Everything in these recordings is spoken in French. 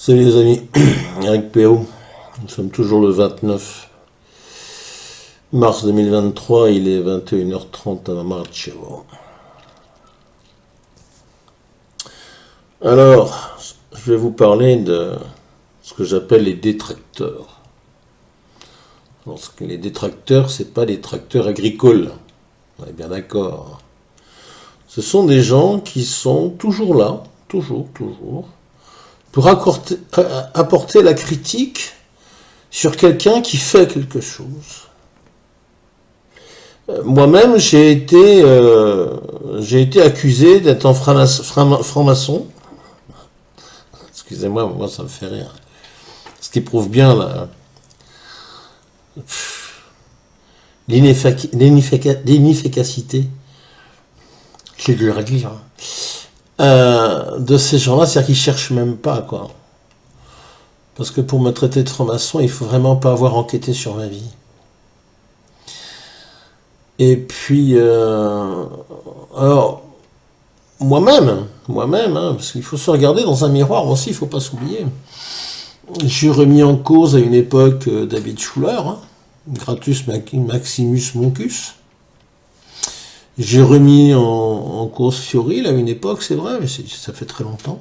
Salut les amis, Eric PO, nous sommes toujours le 29 mars 2023, il est 21h30 à Marcello. Alors, je vais vous parler de ce que j'appelle les détracteurs. Alors, les détracteurs, c'est pas des tracteurs agricoles, on est bien d'accord. Ce sont des gens qui sont toujours là, toujours, pour apporter la critique sur quelqu'un qui fait quelque chose. Moi-même, j'ai été accusé d'être un franc-maçon. Excusez-moi, moi ça me fait rire. Ce qui prouve bien l'inefficacité, j'ai dû le dire, de ces gens-là, c'est-à-dire qu'ils cherchent même pas, quoi. Parce que pour me traiter de franc-maçon, il faut vraiment pas avoir enquêté sur ma vie. Et puis, alors, moi-même, parce qu'il faut se regarder dans un miroir aussi, il faut pas s'oublier. J'ai remis en cause à une époque David Schuller, Gratus Maximus Moncus. J'ai remis en cause Fioril à une époque, c'est vrai, mais ça fait très longtemps.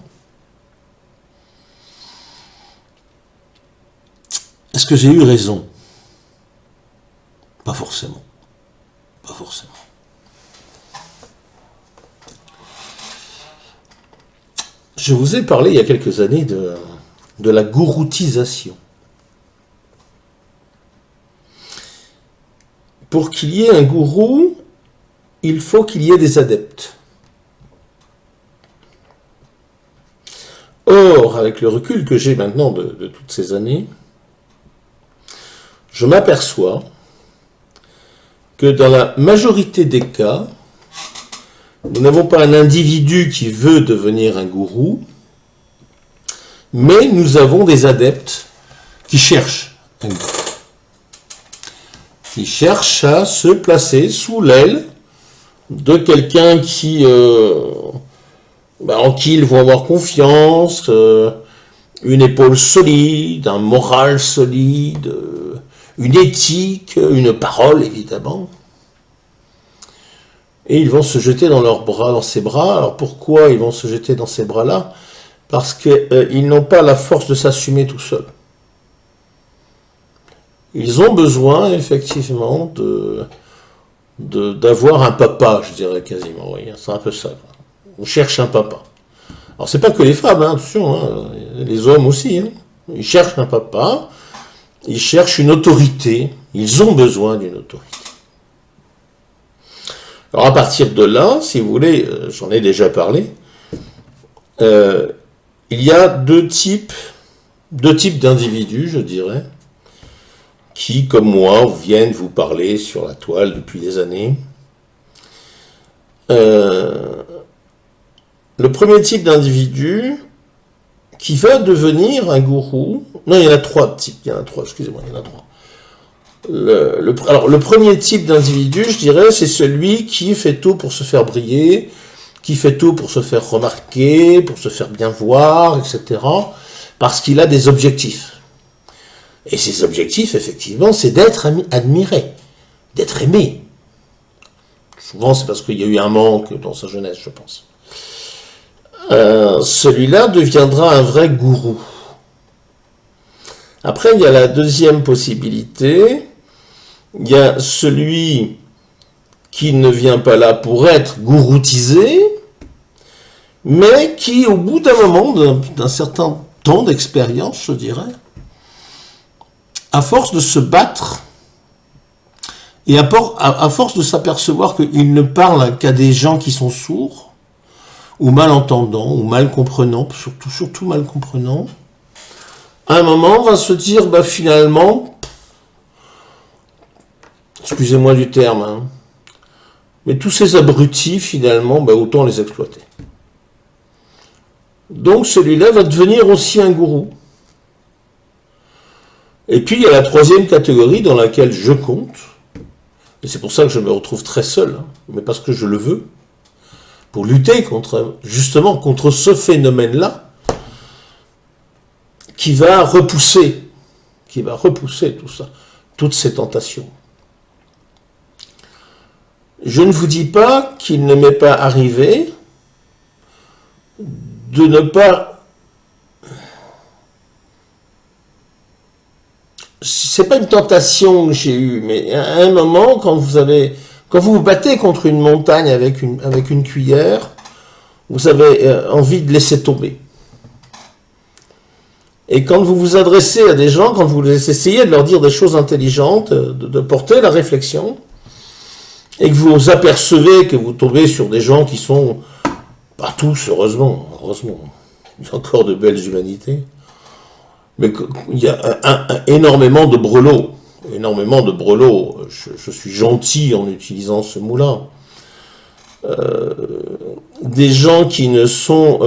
Est-ce que j'ai eu raison? Pas forcément. Pas forcément. Je vous ai parlé il y a quelques années de la gouroutisation. Pour qu'il y ait un gourou, il faut qu'il y ait des adeptes. Or, avec le recul que j'ai maintenant de toutes ces années, je m'aperçois que dans la majorité des cas, nous n'avons pas un individu qui veut devenir un gourou, mais nous avons des adeptes qui cherchent un gourou, qui cherchent à se placer sous l'aile de quelqu'un en qui ils vont avoir confiance, une épaule solide, un moral solide, une éthique, une parole évidemment. Et ils vont se jeter dans ses bras. Alors pourquoi ils vont se jeter dans ces bras-là? Parce qu'ils n'ont pas la force de s'assumer tout seuls. Ils ont besoin effectivement d'avoir un papa, je dirais quasiment. Oui, c'est un peu ça. On cherche un papa. Alors c'est pas que les femmes, attention, les hommes aussi. Ils cherchent un papa, ils cherchent une autorité, ils ont besoin d'une autorité. Alors à partir de là, si vous voulez, j'en ai déjà parlé, il y a deux types d'individus, je dirais, qui, comme moi, viennent vous parler sur la toile depuis des années. Le premier type d'individu qui va devenir un gourou, non, il y en a trois types, excusez-moi, il y en a trois. Alors, le premier type d'individu, je dirais, c'est celui qui fait tout pour se faire briller, qui fait tout pour se faire remarquer, pour se faire bien voir, etc., parce qu'il a des objectifs. Et ces objectifs, effectivement, c'est d'être admiré, d'être aimé. Souvent, c'est parce qu'il y a eu un manque dans sa jeunesse, je pense. Celui-là deviendra un vrai gourou. Après, il y a la deuxième possibilité. Il y a celui qui ne vient pas là pour être gouroutisé, mais qui, au bout d'un moment, d'un certain temps d'expérience, je dirais, à force de se battre, et à force de s'apercevoir qu'il ne parle qu'à des gens qui sont sourds, ou malentendants, ou mal comprenants, surtout mal comprenants, à un moment, on va se dire, finalement, excusez-moi du terme, mais tous ces abrutis, finalement, autant les exploiter. Donc celui-là va devenir aussi un gourou. Et puis il y a la troisième catégorie dans laquelle je compte, et c'est pour ça que je me retrouve très seul, mais parce que je le veux, pour lutter justement contre ce phénomène-là, qui va repousser tout ça, toutes ces tentations. Je ne vous dis pas qu'il ne m'est pas arrivé de ne pas... C'est pas une tentation que j'ai eue, mais à un moment, quand vous vous battez contre une montagne avec une cuillère, vous avez envie de laisser tomber. Et quand vous vous adressez à des gens, quand vous essayez de leur dire des choses intelligentes, de porter la réflexion, et que vous apercevez que vous tombez sur des gens qui sont, pas tous, heureusement, il y a encore de belles humanités, mais il y a énormément de brelots, je suis gentil en utilisant ce mot-là, des gens qui ne sont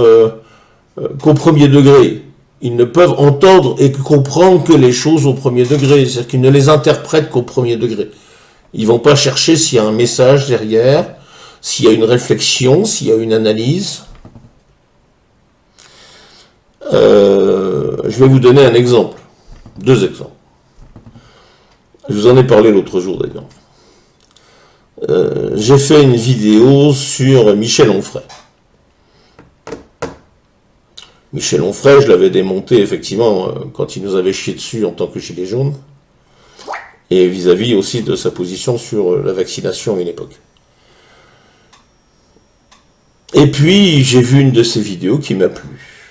qu'au premier degré. Ils ne peuvent entendre et comprendre que les choses au premier degré, c'est-à-dire qu'ils ne les interprètent qu'au premier degré. Ils ne vont pas chercher s'il y a un message derrière, s'il y a une réflexion, s'il y a une analyse. Je vais vous donner un exemple, 2 exemples. Je vous en ai parlé l'autre jour d'ailleurs. J'ai fait une vidéo sur Michel Onfray. Michel Onfray, je l'avais démonté effectivement quand il nous avait chié dessus en tant que gilet jaune, et vis-à-vis aussi de sa position sur la vaccination à une époque. Et puis, j'ai vu une de ses vidéos qui m'a plu.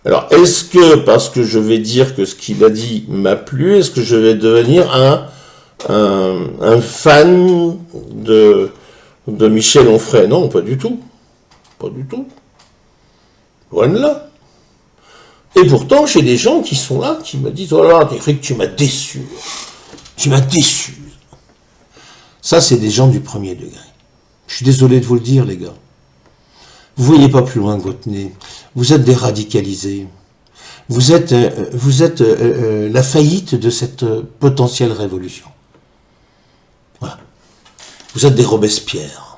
Alors, est-ce que, parce que je vais dire que ce qu'il a dit m'a plu, est-ce que je vais devenir un fan de Michel Onfray? Non, pas du tout. Pas du tout. Loin de là. Et pourtant, j'ai des gens qui sont là, qui me disent « Oh là là, Eric, tu m'as déçu. Tu m'as déçu. » Ça, c'est des gens du premier degré. Je suis désolé de vous le dire, les gars. Vous voyez pas plus loin que votre nez. Vous êtes des radicalisés. Vous êtes la faillite de cette potentielle révolution. Voilà. Vous êtes des Robespierre.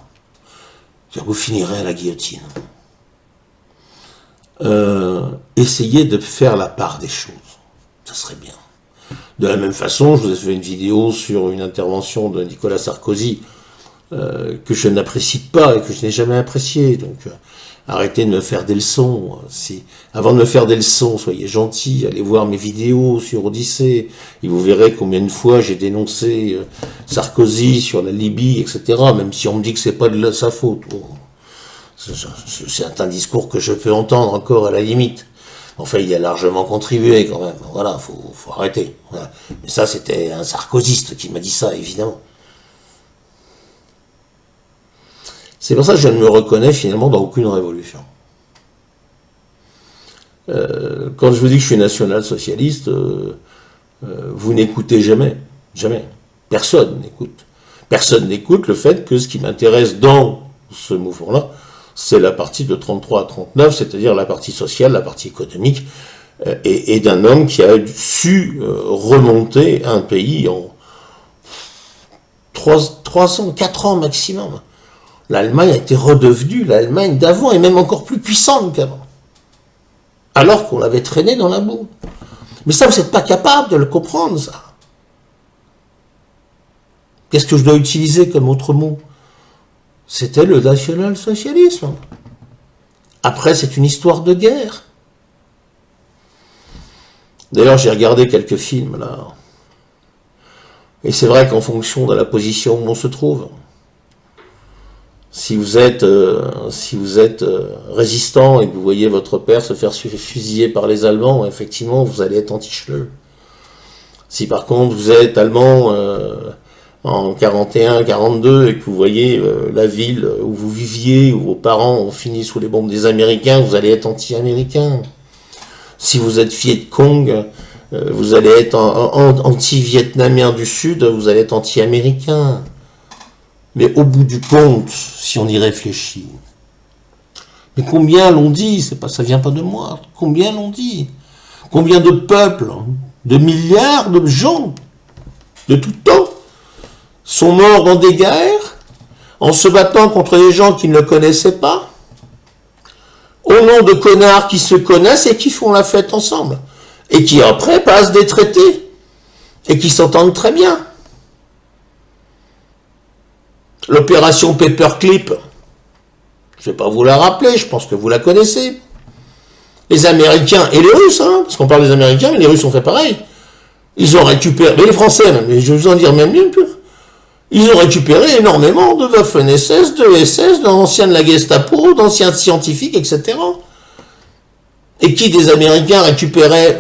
Vous finirez à la guillotine. Essayez de faire la part des choses. Ça serait bien. De la même façon, je vous ai fait une vidéo sur une intervention de Nicolas Sarkozy que je n'apprécie pas et que je n'ai jamais apprécié. Donc, arrêtez de me faire des leçons. Avant de me faire des leçons, soyez gentils, allez voir mes vidéos sur Odyssée, et vous verrez combien de fois j'ai dénoncé Sarkozy sur la Libye, etc. Même si on me dit que c'est pas de sa faute. Bon. C'est un discours que je peux entendre encore à la limite. Enfin, il a largement contribué quand même. Voilà, faut arrêter. Voilà. Mais ça, c'était un sarkozyste qui m'a dit ça, évidemment. C'est pour ça que je ne me reconnais finalement dans aucune révolution. Quand je vous dis que je suis national-socialiste, vous n'écoutez jamais. Jamais. Personne n'écoute. Personne n'écoute le fait que ce qui m'intéresse dans ce mouvement-là, c'est la partie de 33 à 39, c'est-à-dire la partie sociale, la partie économique, et d'un homme qui a su remonter un pays en 3 ans, 4 ans maximum. L'Allemagne a été redevenue l'Allemagne d'avant, et même encore plus puissante qu'avant. Alors qu'on l'avait traîné dans la boue. Mais ça, vous n'êtes pas capable de le comprendre, ça. Qu'est-ce que je dois utiliser comme autre mot? C'était le national-socialisme. Après, c'est une histoire de guerre. D'ailleurs, j'ai regardé quelques films, là. Et c'est vrai qu'en fonction de la position où on se trouve, si vous êtes résistant et que vous voyez votre père se faire fusiller par les Allemands, effectivement, vous allez être anti-Schleu. Si par contre, vous êtes allemand en 41, 42 et que vous voyez la ville où vous viviez, où vos parents ont fini sous les bombes des Américains, vous allez être anti-américain. Si vous êtes Viet Cong, vous allez être anti-vietnamien du Sud, vous allez être anti-américain. Mais au bout du compte, si on y réfléchit, mais combien l'ont dit, ça vient pas de moi, combien l'ont dit, combien de peuples, de milliards de gens, de tout temps, sont morts dans des guerres, en se battant contre des gens qu'ils ne connaissaient pas, au nom de connards qui se connaissent et qui font la fête ensemble. et qui après passent des traités, et qui s'entendent très bien. L'opération Paperclip, je ne vais pas vous la rappeler, je pense que vous la connaissez. Les Américains et les Russes, hein, parce qu'on parle des Américains, mais les Russes ont fait pareil. Ils ont récupéré, mais les Français même, je vais vous en dire même mieux, ils ont récupéré énormément de Waffen-SS, de SS, d'anciens de la Gestapo, d'anciens scientifiques, etc. Et qui des Américains récupéraient,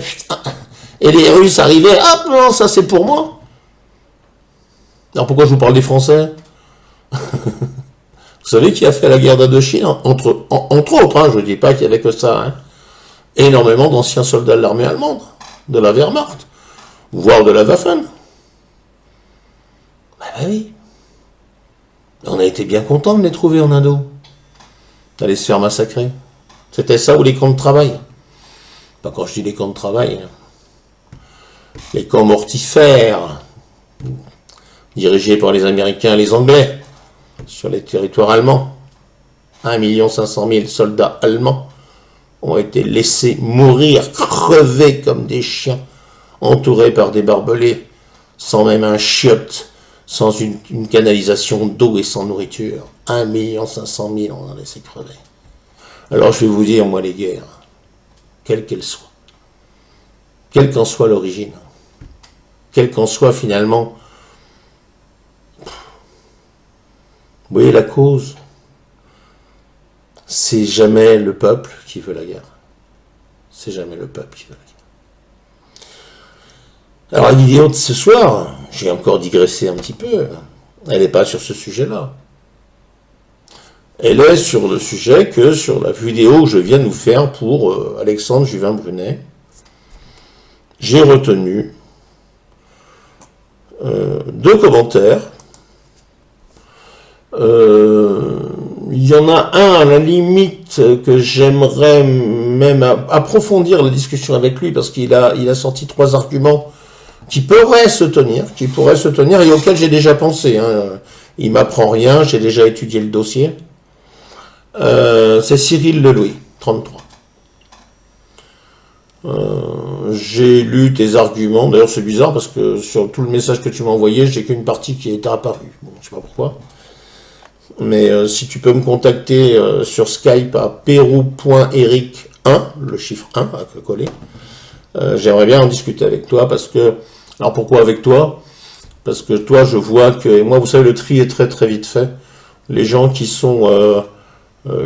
et les Russes arrivaient, ah non, ça c'est pour moi. Alors pourquoi je vous parle des Français? Vous savez qui a fait la guerre d'Indochine, entre autres, hein, je ne dis pas qu'il n'y avait que ça, hein. Énormément d'anciens soldats de l'armée allemande, de la Wehrmacht, voire de la Waffen. Ben oui. On a été bien contents de les trouver en Indo, d'aller se faire massacrer. C'était ça ou les camps de travail. Pas quand je dis les camps de travail, hein. Les camps mortifères, dirigés par les Américains et les Anglais, sur les territoires allemands. 1 500 000 soldats allemands ont été laissés mourir, crever comme des chiens, entourés par des barbelés, sans même un chiotte, sans une canalisation d'eau et sans nourriture. 1 500 000 on en a laissé crever. Alors je vais vous dire, moi, les guerres, quelle qu'elle soit, quelle qu'en soit l'origine, quelle qu'en soit finalement, vous voyez la cause, c'est jamais le peuple qui veut la guerre. C'est jamais le peuple qui veut la guerre. Alors la vidéo de ce soir, j'ai encore digressé un petit peu, elle n'est pas sur ce sujet-là. Elle est sur le sujet que sur la vidéo que je viens de nous faire pour Alexandre Juvin-Brunet, j'ai retenu 2 commentaires. Il y en a un à la limite que j'aimerais même approfondir la discussion avec lui parce qu'il a sorti 3 arguments qui pourraient se tenir et auxquels j'ai déjà pensé, hein. Il m'apprend rien, j'ai déjà étudié le dossier. C'est Cyril Lelouis, 33. J'ai lu tes arguments, d'ailleurs c'est bizarre parce que sur tout le message que tu m'as envoyé, j'ai qu'une partie qui est apparue. Bon, je sais pas pourquoi. Mais si tu peux me contacter sur Skype à perou.eric1, le chiffre 1 à coller, j'aimerais bien en discuter avec toi parce que... Alors pourquoi avec toi? Parce que toi, je vois que... Et moi, vous savez, le tri est très très vite fait. Les gens qui sont...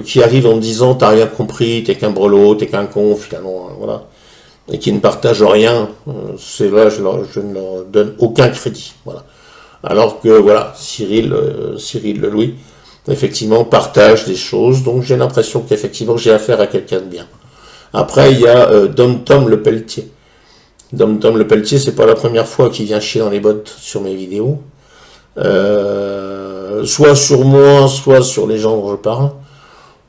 qui arrivent en me disant « t'as rien compris, t'es qu'un brelot, t'es qu'un con, finalement, voilà ». Et qui ne partagent rien, c'est là, je ne leur donne aucun crédit, voilà. Alors que, voilà, Cyril Lelouis, effectivement, partage des choses, donc j'ai l'impression qu'effectivement, j'ai affaire à quelqu'un de bien. Après, il y a Dom Le Pelletier. Dom Le Pelletier, c'est pas la première fois qu'il vient chier dans les bottes sur mes vidéos. Soit sur moi, soit sur les gens dont je parle.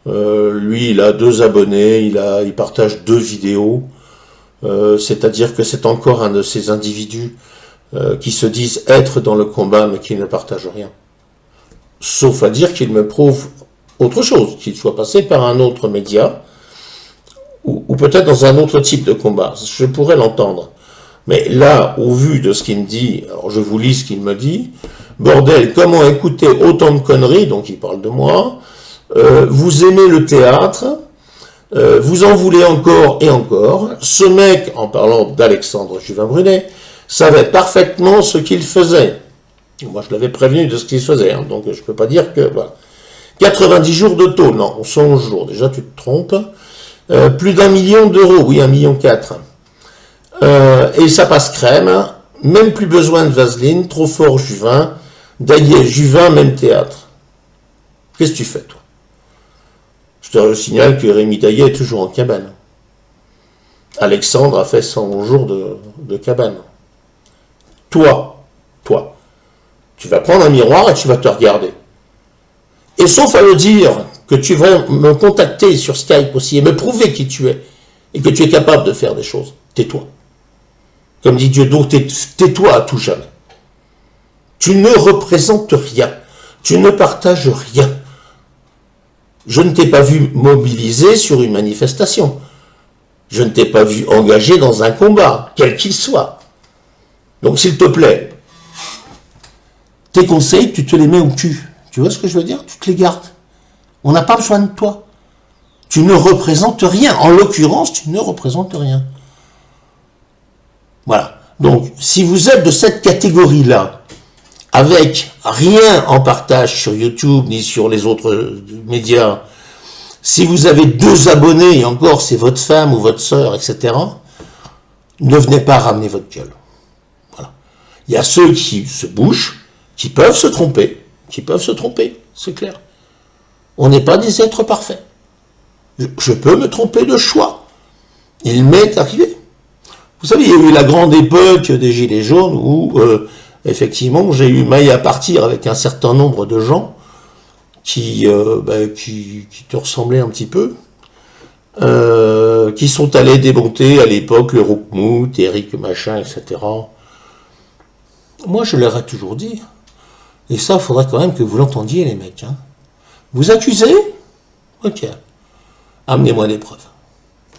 Lui, il a 2 abonnés, il partage 2 vidéos. C'est-à-dire que c'est encore un de ces individus qui se disent être dans le combat, mais qui ne partagent rien. Sauf à dire qu'il me prouve autre chose, qu'il soit passé par un autre média, ou peut-être dans un autre type de combat. Je pourrais l'entendre. Mais là, au vu de ce qu'il me dit, alors je vous lis ce qu'il me dit, bordel, comment écouter autant de conneries, donc il parle de moi, vous aimez le théâtre, vous en voulez encore et encore, ce mec, en parlant d'Alexandre Juvin-Brunet, savait parfaitement ce qu'il faisait. Moi, je l'avais prévenu de ce qu'il faisait, hein, donc je ne peux pas dire que... Voilà. 90 jours de taux, non, 111 jours, déjà tu te trompes. Plus d'1 million d'euros, oui, 1,4 million. Et ça passe crème, hein, même plus besoin de vaseline, trop fort Juvin, Daillet, Juvin, même théâtre. Qu'est-ce que tu fais, toi? Je te signale que Rémi Daillet est toujours en cabane. Alexandre a fait 111 jours de cabane. Toi, tu vas prendre un miroir et tu vas te regarder. Et sauf à me dire que tu vas me contacter sur Skype aussi et me prouver qui tu es et que tu es capable de faire des choses, tais-toi. Comme dit Dieudo, tais-toi à tout jamais. Tu ne représentes rien. Tu ne partages rien. Je ne t'ai pas vu mobilisé sur une manifestation. Je ne t'ai pas vu engagé dans un combat, quel qu'il soit. Donc, s'il te plaît, tes conseils, tu te les mets au cul. Tu vois ce que je veux dire? Tu te les gardes. On n'a pas besoin de toi. Tu ne représentes rien. En l'occurrence, tu ne représentes rien. Voilà. Donc, si vous êtes de cette catégorie-là, avec rien en partage sur YouTube, ni sur les autres médias, si vous avez 2 abonnés, et encore, c'est votre femme ou votre sœur, etc., ne venez pas ramener votre gueule. Voilà. Il y a ceux qui se bougent, qui peuvent se tromper, c'est clair. On n'est pas des êtres parfaits. Je peux me tromper de choix. Il m'est arrivé. Vous savez, il y a eu la grande époque des Gilets jaunes où, effectivement, j'ai eu maille à partir avec un certain nombre de gens qui te ressemblaient un petit peu, qui sont allés démonter à l'époque le Roukmout, Eric machin, etc. Moi, je leur ai toujours dit, et ça, il faudrait quand même que vous l'entendiez, les mecs. Hein. Vous accusez? Ok. Amenez-moi des preuves.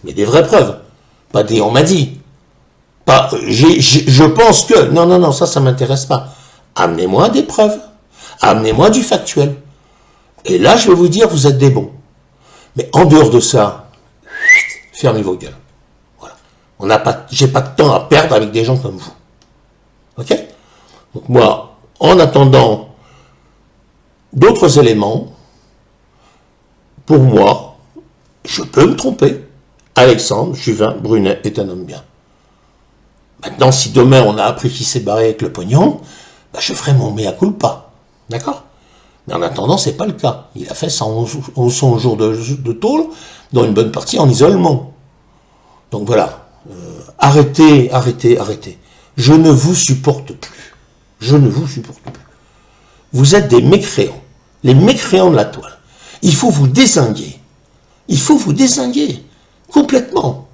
Mais des vraies preuves. Pas des on m'a dit. Pas, je pense que... Non, ça m'intéresse pas. Amenez-moi des preuves. Amenez-moi du factuel. Et là, je vais vous dire, vous êtes des bons. Mais en dehors de ça, fermez vos gueules. Voilà. J'ai pas de temps à perdre avec des gens comme vous. Ok? Donc moi, en attendant d'autres éléments, pour moi, je peux me tromper. Alexandre Juvin Brunet est un homme bien. Maintenant, si demain on a appris qu'il s'est barré avec le pognon, je ferai mon mea culpa. D'accord? Mais en attendant, c'est pas le cas. Il a fait 111 jours de tôle, dont une bonne partie en isolement. Donc voilà. Arrêtez. Je ne vous supporte plus. Je ne vous supporte plus. Vous êtes des mécréants. Les mécréants de la toile. Il faut vous dézinguer. Complètement.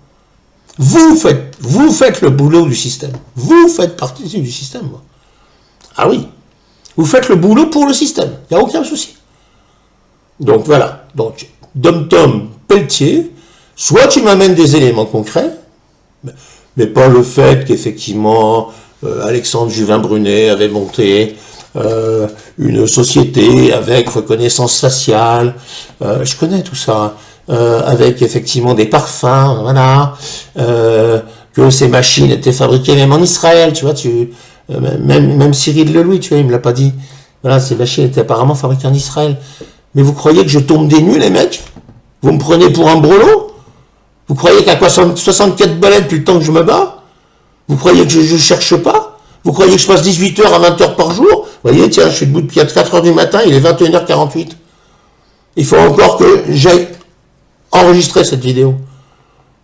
Vous faites le boulot du système. Vous faites partie du système. Moi. Ah oui. Vous faites le boulot pour le système. Il n'y a aucun souci. Donc voilà. Donc, Dom Pelletier, soit tu m'amènes des éléments concrets, mais pas le fait qu'effectivement Alexandre Juvin Brunet avait monté une société avec reconnaissance faciale. Je connais tout ça. Avec effectivement des parfums, voilà, que ces machines étaient fabriquées même en Israël, tu vois, même Cyril Lelouis, tu vois, il me l'a pas dit. Voilà, ces machines étaient apparemment fabriquées en Israël. Mais vous croyez que je tombe des nues, les mecs? Vous me prenez pour un brelot? Vous croyez qu'à 64 balais depuis le temps que je me bats? Vous croyez que je cherche pas? Vous croyez que je passe 18 heures à 20 heures par jour? Vous voyez, tiens, je suis debout depuis 4 heures du matin, il est 21h48. Il faut encore que j'aille enregistrer cette vidéo.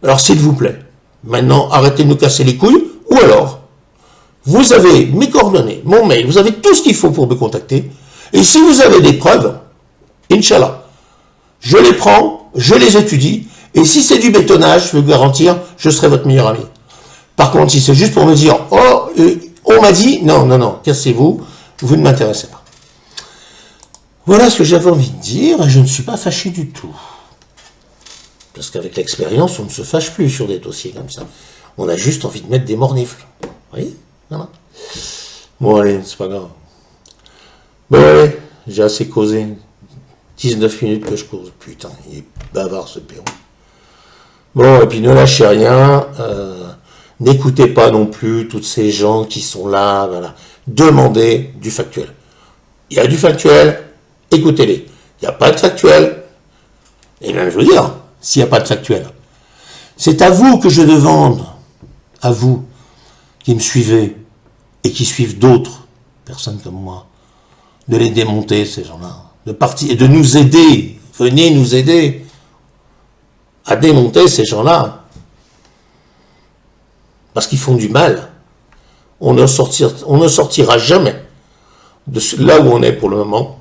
Alors, s'il vous plaît, maintenant, arrêtez de nous casser les couilles, ou alors, vous avez mes coordonnées, mon mail, vous avez tout ce qu'il faut pour me contacter, et si vous avez des preuves, Inch'Allah, je les prends, je les étudie, et si c'est du bétonnage, je peux vous garantir, je serai votre meilleur ami. Par contre, si c'est juste pour me dire, oh, on m'a dit, non, cassez-vous, vous ne m'intéressez pas. Voilà ce que j'avais envie de dire, et je ne suis pas fâché du tout. Parce qu'avec l'expérience, on ne se fâche plus sur des dossiers comme ça. On a juste envie de mettre des mornifles. Vous voyez? Voilà. Bon, allez, c'est pas grave. Bon, allez, j'ai assez causé. 19 minutes que je cause. Putain, il est bavard ce Pérou. Bon, et puis ne lâchez rien. N'écoutez pas non plus tous ces gens qui sont là. Voilà. Demandez du factuel. Il y a du factuel, écoutez-les. Il n'y a pas de factuel. Et même, je veux dire, s'il n'y a pas de factuel, c'est à vous que je demande, à vous qui me suivez et qui suivent d'autres personnes comme moi, de les démonter, ces gens-là, de partir et de nous aider. Venez nous aider à démonter ces gens-là. Parce qu'ils font du mal. On ne sortira jamais de là où on est pour le moment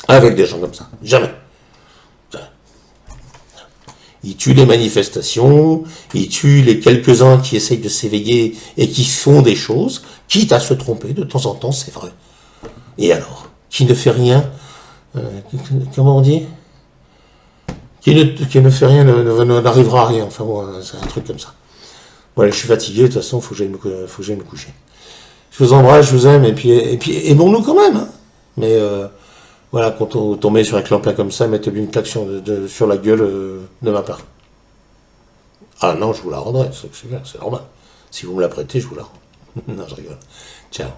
avec des gens comme ça. Jamais. Ils tuent les manifestations, ils tuent les quelques-uns qui essayent de s'éveiller et qui font des choses, quitte à se tromper de temps en temps, c'est vrai. Et alors, qui ne fait rien, comment on dit? qui ne fait rien, n'arrivera à rien. Enfin bon, c'est un truc comme ça. Voilà, je suis fatigué, de toute façon, faut que j'aille me coucher. Je vous embrasse, je vous aime, et puis aimons-nous quand même. Hein. Mais voilà, quand on tombe sur un clampin comme ça, mettez-lui une claque sur la gueule de ma part. Ah non, je vous la rendrai, c'est normal. Si vous me la prêtez, je vous la rends. Non, je rigole. Ciao.